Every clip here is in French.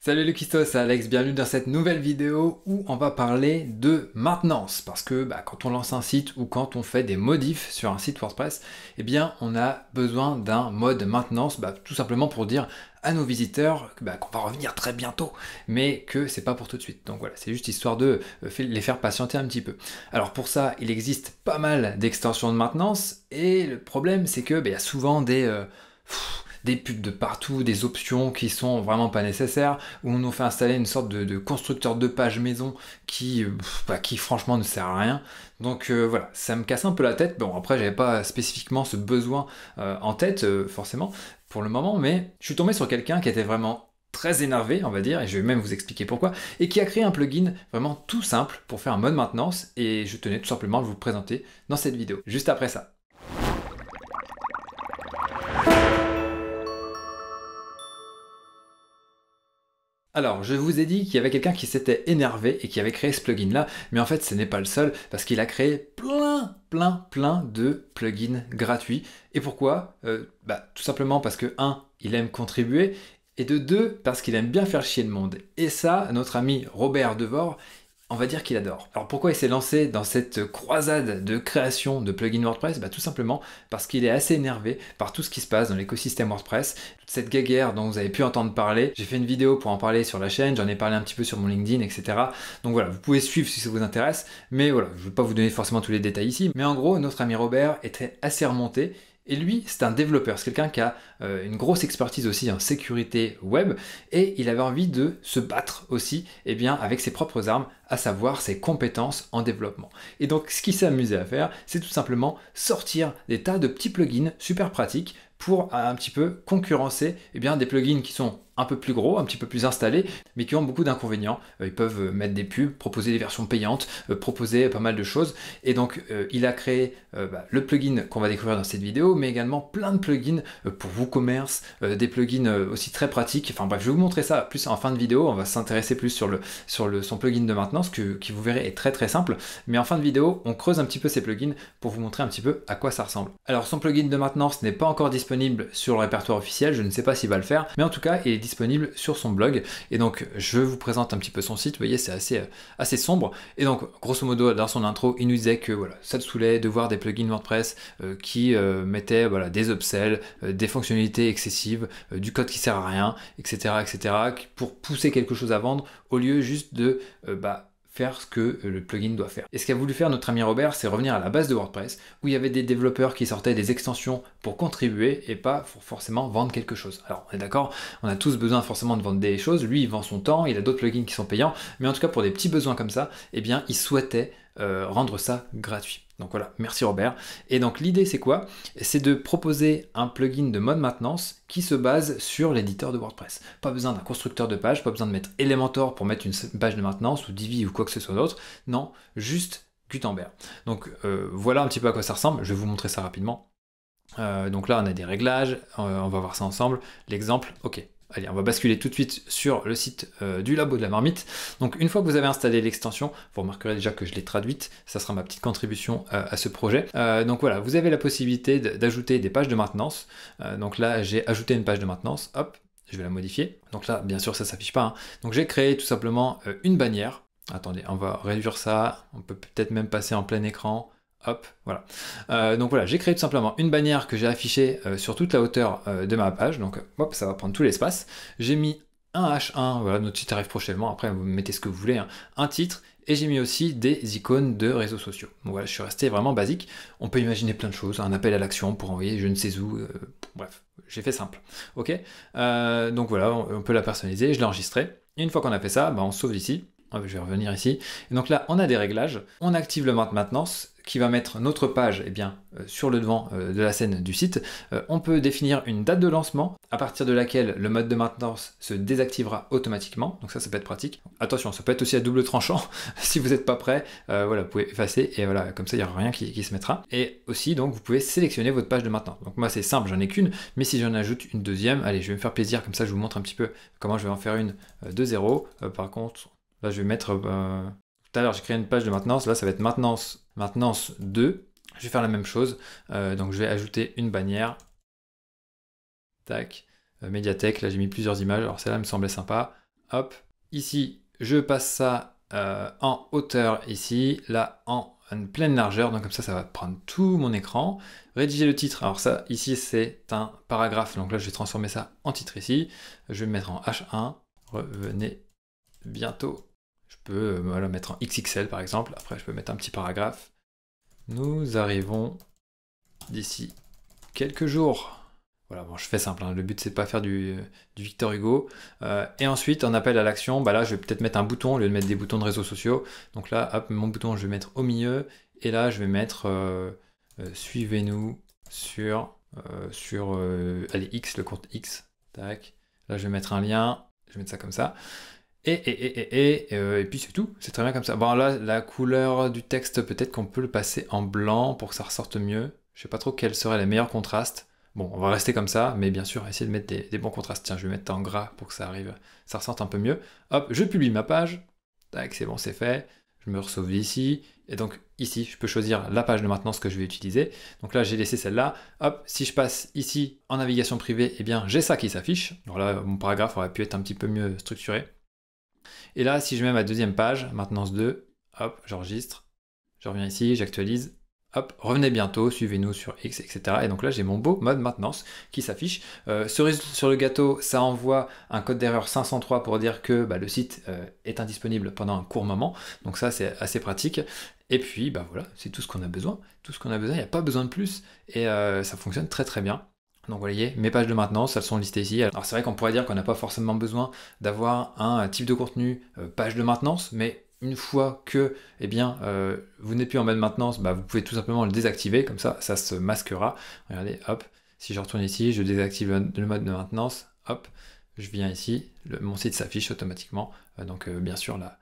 Salut Lukisto, c'est Alex, bienvenue dans cette nouvelle vidéo où on va parler de maintenance. Parce que quand on lance un site ou quand on fait des modifs sur un site WordPress, eh bien on a besoin d'un mode maintenance, tout simplement pour dire à nos visiteurs qu'on va revenir très bientôt, mais que c'est pas pour tout de suite. Donc voilà, c'est juste histoire de les faire patienter un petit peu. Alors pour ça, il existe pas mal d'extensions de maintenance, et le problème c'est que y a souvent des pubs de partout, des options qui sont vraiment pas nécessaires, où on nous fait installer une sorte de constructeur de page maison qui franchement ne sert à rien. Donc voilà, ça me casse un peu la tête. Bon, après, j'avais pas spécifiquement ce besoin en tête, forcément, pour le moment, mais je suis tombé sur quelqu'un qui était vraiment très énervé, on va dire, et je vais même vous expliquer pourquoi, et qui a créé un plugin vraiment tout simple pour faire un mode maintenance, et je tenais tout simplement à vous le présenter dans cette vidéo, juste après ça. Alors, je vous ai dit qu'il y avait quelqu'un qui s'était énervé et qui avait créé ce plugin-là, mais en fait, ce n'est pas le seul, parce qu'il a créé plein de plugins gratuits. Et pourquoi? Tout simplement parce que, il aime contribuer, et de deux, parce qu'il aime bien faire chier le monde. Et ça, notre ami Robert Devor, on va dire qu'il adore. Alors pourquoi il s'est lancé dans cette croisade de création de plugins WordPress? Tout simplement parce qu'il est assez énervé par tout ce qui se passe dans l'écosystème WordPress, toute cette guéguerre dont vous avez pu entendre parler. J'ai fait une vidéo pour en parler sur la chaîne, j'en ai parlé un petit peu sur mon LinkedIn, etc. Donc voilà, vous pouvez suivre si ça vous intéresse, mais voilà, je ne vais pas vous donner forcément tous les détails ici. Mais en gros, notre ami Robert était assez remonté. Et lui, c'est un développeur, c'est quelqu'un qui a une grosse expertise aussi en sécurité web, et il avait envie de se battre aussi avec ses propres armes, à savoir ses compétences en développement. Et donc ce qu'il s'est amusé à faire, c'est tout simplement sortir des tas de petits plugins super pratiques pour un petit peu concurrencer des plugins qui sont un peu plus gros, un petit peu plus installés, mais qui ont beaucoup d'inconvénients. Ils peuvent mettre des pubs, proposer des versions payantes, proposer pas mal de choses. Et donc, il a créé le plugin qu'on va découvrir dans cette vidéo, mais également plein de plugins pour WooCommerce, des plugins aussi très pratiques. Enfin bref, je vais vous montrer ça plus en fin de vidéo. On va s'intéresser plus sur son plugin de maintenance, qui vous verrez est très simple. Mais en fin de vidéo, on creuse un petit peu ces plugins pour vous montrer un petit peu à quoi ça ressemble. Alors, son plugin de maintenance n'est pas encore disponible sur le répertoire officiel. Je ne sais pas s'il va le faire, mais en tout cas, il est disponible sur son blog. Et donc, je vous présente un petit peu son site. Vous voyez, c'est assez sombre. Et donc, grosso modo, dans son intro, il nous disait que voilà, ça le saoulait de voir des plugins WordPress qui mettaient des upsells, des fonctionnalités excessives, du code qui sert à rien, etc., pour pousser quelque chose à vendre, au lieu juste de faire ce que le plugin doit faire. Et ce qu'a voulu faire notre ami Robert, c'est revenir à la base de WordPress, où il y avait des développeurs qui sortaient des extensions pour contribuer et pas pour forcément vendre quelque chose. Alors on est d'accord, on a tous besoin forcément de vendre des choses, lui il vend son temps, il a d'autres plugins qui sont payants, mais en tout cas pour des petits besoins comme ça, il souhaitait rendre ça gratuit. Donc voilà, merci Robert. Et donc l'idée c'est quoi? C'est de proposer un plugin de mode maintenance qui se base sur l'éditeur de WordPress. Pas besoin d'un constructeur de page, pas besoin de mettre Elementor pour mettre une page de maintenance ou Divi ou quoi que ce soit d'autre. Non, juste Gutenberg. Donc voilà un petit peu à quoi ça ressemble. Je vais vous montrer ça rapidement. Donc là on a des réglages, on va voir ça ensemble. L'exemple, ok. Allez, on va basculer tout de suite sur le site du Labo de la Marmite. Donc une fois que vous avez installé l'extension, vous remarquerez déjà que je l'ai traduite, ça sera ma petite contribution à ce projet. Donc voilà, vous avez la possibilité d'ajouter des pages de maintenance. Donc là, j'ai ajouté une page de maintenance, hop, je vais la modifier. Donc là, bien sûr, ça s'affiche pas. Donc j'ai créé tout simplement une bannière. Attendez, on va réduire ça, on peut peut-être même passer en plein écran. Hop, voilà. Donc voilà, j'ai créé tout simplement une bannière que j'ai affichée sur toute la hauteur de ma page. Donc hop, ça va prendre tout l'espace. J'ai mis un H1, voilà, notre site arrive prochainement. Après, vous mettez ce que vous voulez, hein, un titre. Et j'ai mis aussi des icônes de réseaux sociaux. Donc voilà, je suis resté vraiment basique. On peut imaginer plein de choses, un appel à l'action pour envoyer je ne sais où. Bref, j'ai fait simple. Ok. Donc voilà, on peut la personnaliser. Je l'ai enregistré. Et une fois qu'on a fait ça, on sauve ici. Je vais revenir ici. Et donc là, on a des réglages. On active le mode maintenance qui va mettre notre page sur le devant de la scène du site. On peut définir une date de lancement à partir de laquelle le mode de maintenance se désactivera automatiquement. Donc ça peut être pratique. Attention, ça peut être aussi à double tranchant. Si vous n'êtes pas prêt, voilà, vous pouvez effacer et voilà, comme ça, il n'y aura rien qui se mettra. Et aussi, donc, vous pouvez sélectionner votre page de maintenance. Donc moi, c'est simple, j'en ai qu'une, mais si j'en ajoute une deuxième, allez, je vais me faire plaisir, comme ça, je vous montre un petit peu comment je vais en faire une de zéro. Par contre, là, je vais mettre... tout à l'heure, j'ai créé une page de maintenance. Là, ça va être maintenance 2. Je vais faire la même chose. Donc, je vais ajouter une bannière. Tac. Médiathèque. Là, j'ai mis plusieurs images. Alors, celle-là me semblait sympa. hop, ici, je passe ça en hauteur ici, là en pleine largeur, donc comme ça va prendre tout mon écran. Rédiger le titre, alors ça, ici, c'est un paragraphe, donc là, je vais transformer ça en titre ici. Je vais me mettre en H1, revenez bientôt. Je peux le mettre en XXL, par exemple. Après, je peux mettre un petit paragraphe. Nous arrivons d'ici quelques jours. Voilà, bon, je fais simple, hein. Le but c'est de pas faire du Victor Hugo. Et ensuite, en appel à l'action, bah là je vais peut-être mettre un bouton au lieu de mettre des boutons de réseaux sociaux. Donc là, hop, mon bouton je vais mettre au milieu. Et là, je vais mettre suivez-nous sur, allez, X, le compte X. Tac. Là, je vais mettre un lien. Je vais mettre ça comme ça. Et puis c'est tout, c'est très bien comme ça. Bon là, la couleur du texte, peut-être qu'on peut le passer en blanc pour que ça ressorte mieux. Je sais pas trop quels seraient les meilleurs contrastes. Bon, on va rester comme ça, mais bien sûr, essayer de mettre des bons contrastes. Tiens, je vais mettre en gras pour que ça arrive, ça ressorte un peu mieux. Hop, je publie ma page. Tac, c'est bon, c'est fait. Je me sauve ici. Et donc ici, je peux choisir la page de maintenance que je vais utiliser. Donc là, j'ai laissé celle-là. Hop, si je passe ici en navigation privée, eh bien, j'ai ça qui s'affiche. Alors là, mon paragraphe aurait pu être un petit peu mieux structuré. Et là, si je mets ma deuxième page, maintenance 2, hop, j'enregistre, je reviens ici, j'actualise, hop, revenez bientôt, suivez-nous sur X, etc. Et donc là, j'ai mon beau mode maintenance qui s'affiche. Cerise sur le gâteau, ça envoie un code d'erreur 503 pour dire que le site est indisponible pendant un court moment. Donc ça, c'est assez pratique. Et puis, voilà, c'est tout ce qu'on a besoin. Tout ce qu'on a besoin, il n'y a pas besoin de plus. Et ça fonctionne très très bien. Donc vous voyez, mes pages de maintenance, elles sont listées ici. Alors c'est vrai qu'on pourrait dire qu'on n'a pas forcément besoin d'avoir un type de contenu page de maintenance, mais une fois que vous n'êtes plus en mode maintenance, vous pouvez tout simplement le désactiver, comme ça se masquera. Regardez, hop, si je retourne ici, je désactive le mode de maintenance, hop, je viens ici, mon site s'affiche automatiquement. Donc bien sûr, là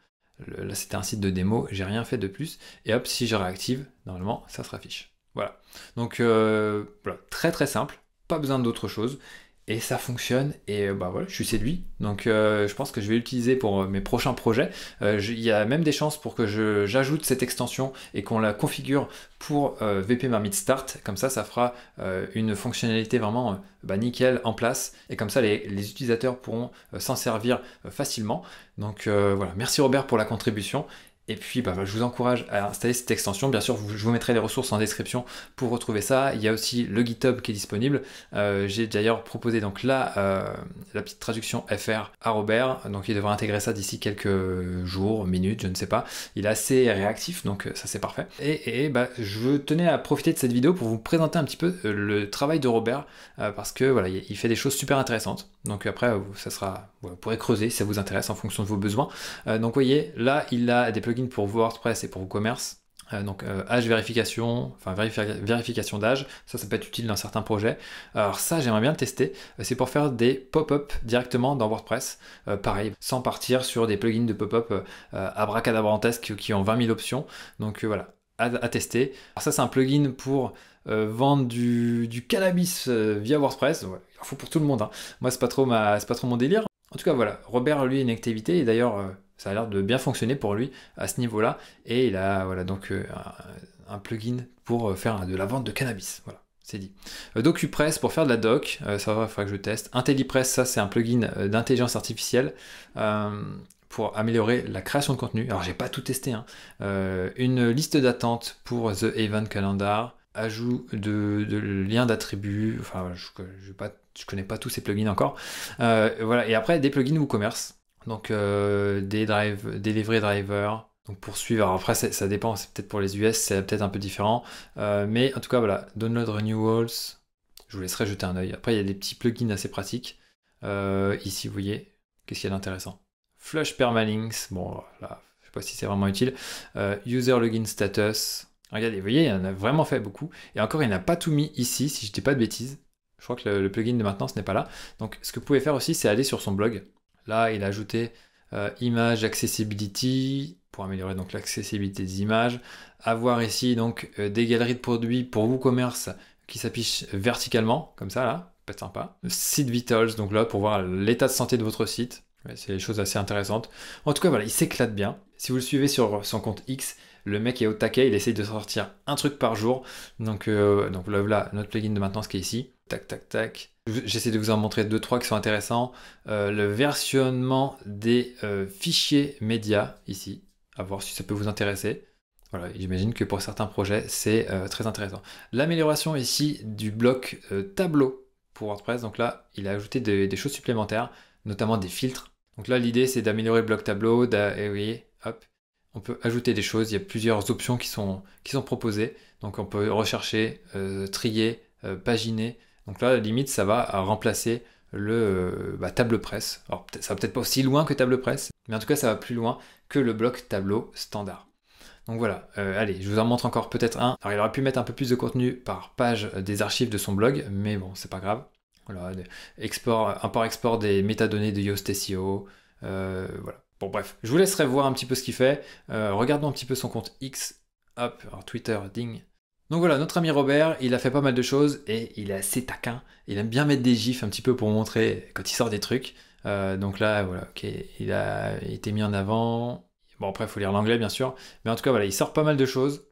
c'était un site de démo, j'ai rien fait de plus. Et hop, si je réactive, normalement, ça se raffiche. Voilà. Donc voilà, très très simple. Pas besoin d'autre chose et ça fonctionne et voilà, je suis séduit, donc je pense que je vais l'utiliser pour mes prochains projets. Il y a même des chances pour que j'ajoute cette extension et qu'on la configure pour VP Marmite Start, comme ça fera une fonctionnalité vraiment nickel en place et comme ça les utilisateurs pourront s'en servir facilement. Donc voilà, merci Robert pour la contribution. Et puis je vous encourage à installer cette extension. Bien sûr, je vous mettrai les ressources en description pour retrouver ça. Il y a aussi le GitHub qui est disponible. J'ai d'ailleurs proposé donc là la petite traduction FR à Robert. Donc il devrait intégrer ça d'ici quelques jours, minutes, je ne sais pas. Il est assez réactif, donc ça c'est parfait. Et je tenais à profiter de cette vidéo pour vous présenter un petit peu le travail de Robert parce que voilà, il fait des choses super intéressantes. Donc après, ça sera, vous pourrez creuser si ça vous intéresse en fonction de vos besoins. Donc vous voyez, là il a des plugins pour WordPress et pour WooCommerce. Donc âge vérification, enfin vérification d'âge, ça peut être utile dans certains projets. Alors ça j'aimerais bien le tester, c'est pour faire des pop-up directement dans WordPress, pareil, sans partir sur des plugins de pop-up abracadabrantesques qui ont 20 000 options, donc voilà, à tester. Alors ça c'est un plugin pour vendre du cannabis via WordPress, ouais, il en faut pour tout le monde, hein. Moi c'est pas trop mon délire. En tout cas voilà, Robert lui a une activité et d'ailleurs ça a l'air de bien fonctionner pour lui à ce niveau-là. Et il a voilà, donc un plugin pour faire de la vente de cannabis. Voilà, c'est dit. DocuPress pour faire de la doc, ça va, il faudra que je teste. IntelliPress, ça c'est un plugin d'intelligence artificielle pour améliorer la création de contenu. Alors j'ai pas tout testé, hein. Une liste d'attente pour The Event Calendar. Ajout de liens d'attributs, enfin je connais pas tous ces plugins encore. Voilà, et après des plugins WooCommerce. Donc des livrets drivers, donc pour suivre. Alors après ça dépend, c'est peut-être pour les US, c'est peut-être un peu différent. Mais en tout cas voilà, download renewals, je vous laisserai jeter un œil. Après il y a des petits plugins assez pratiques. Ici vous voyez, qu'est-ce qu'il y a d'intéressant? Flush permalinks, bon là, je sais pas si c'est vraiment utile. User login status. Regardez, vous voyez, il en a vraiment fait beaucoup. Et encore, il n'a pas tout mis ici, si je dis pas de bêtises. Je crois que le plugin de maintenance n'est pas là. Donc, ce que vous pouvez faire aussi, c'est aller sur son blog. Là, il a ajouté Image Accessibility pour améliorer donc l'accessibilité des images. Avoir ici donc des galeries de produits pour WooCommerce qui s'affichent verticalement, comme ça là, peut être sympa. Site Vitals, donc là pour voir l'état de santé de votre site. Ouais, c'est des choses assez intéressantes. En tout cas, voilà, il s'éclate bien. Si vous le suivez sur son compte X, le mec est au taquet, il essaye de sortir un truc par jour. Donc voilà, notre plugin de maintenance qui est ici. Tac, tac, tac. J'essaie de vous en montrer 2-3 qui sont intéressants. Le versionnement des fichiers médias, ici, à voir si ça peut vous intéresser. Voilà, j'imagine que pour certains projets, c'est très intéressant. L'amélioration ici du bloc tableau pour WordPress. Donc là, il a ajouté des choses supplémentaires, notamment des filtres. Donc là, l'idée, c'est d'améliorer le bloc tableau. Et vous voyez, hop, on peut ajouter des choses. Il y a plusieurs options qui sont proposées. Donc on peut rechercher, trier, paginer. Donc là, limite, ça va remplacer le TablePress. Alors ça va peut-être pas aussi loin que TablePress, mais en tout cas, ça va plus loin que le bloc tableau standard. Donc voilà, allez, je vous en montre encore peut-être un. Alors il aurait pu mettre un peu plus de contenu par page des archives de son blog, mais bon, c'est pas grave. Voilà, import-export des métadonnées de Yoast SEO, voilà. Bon bref, je vous laisserai voir un petit peu ce qu'il fait. Regardons un petit peu son compte X, hop, alors Twitter, ding. Donc voilà, notre ami Robert, il a fait pas mal de choses et il est assez taquin. Il aime bien mettre des gifs un petit peu pour montrer quand il sort des trucs. Donc là, voilà, ok, il a été mis en avant. Bon, après, il faut lire l'anglais, bien sûr. Mais en tout cas, voilà, il sort pas mal de choses.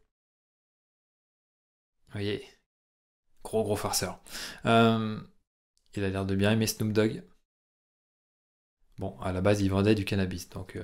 Vous voyez, gros farceur. Il a l'air de bien aimer Snoop Dogg. Bon, à la base, il vendait du cannabis, donc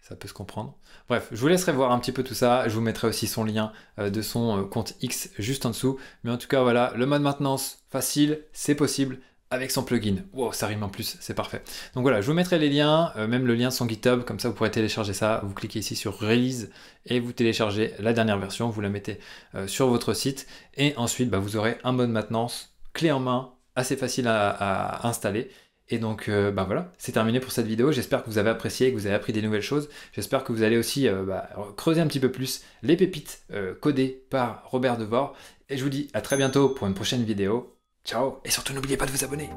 ça peut se comprendre. Bref, je vous laisserai voir un petit peu tout ça. Je vous mettrai aussi son lien de son compte X juste en dessous. Mais en tout cas, voilà, le mode maintenance facile, c'est possible. Avec son plugin. Wow, ça rime en plus, c'est parfait. Donc voilà, je vous mettrai les liens, même le lien de son GitHub, comme ça vous pourrez télécharger ça. Vous cliquez ici sur Release et vous téléchargez la dernière version, vous la mettez sur votre site et ensuite vous aurez un mode maintenance clé en main, assez facile à installer. Et donc voilà, c'est terminé pour cette vidéo. J'espère que vous avez apprécié, que vous avez appris des nouvelles choses. J'espère que vous allez aussi creuser un petit peu plus les pépites codées par Robert Devor. Et je vous dis à très bientôt pour une prochaine vidéo. Ciao, et surtout n'oubliez pas de vous abonner.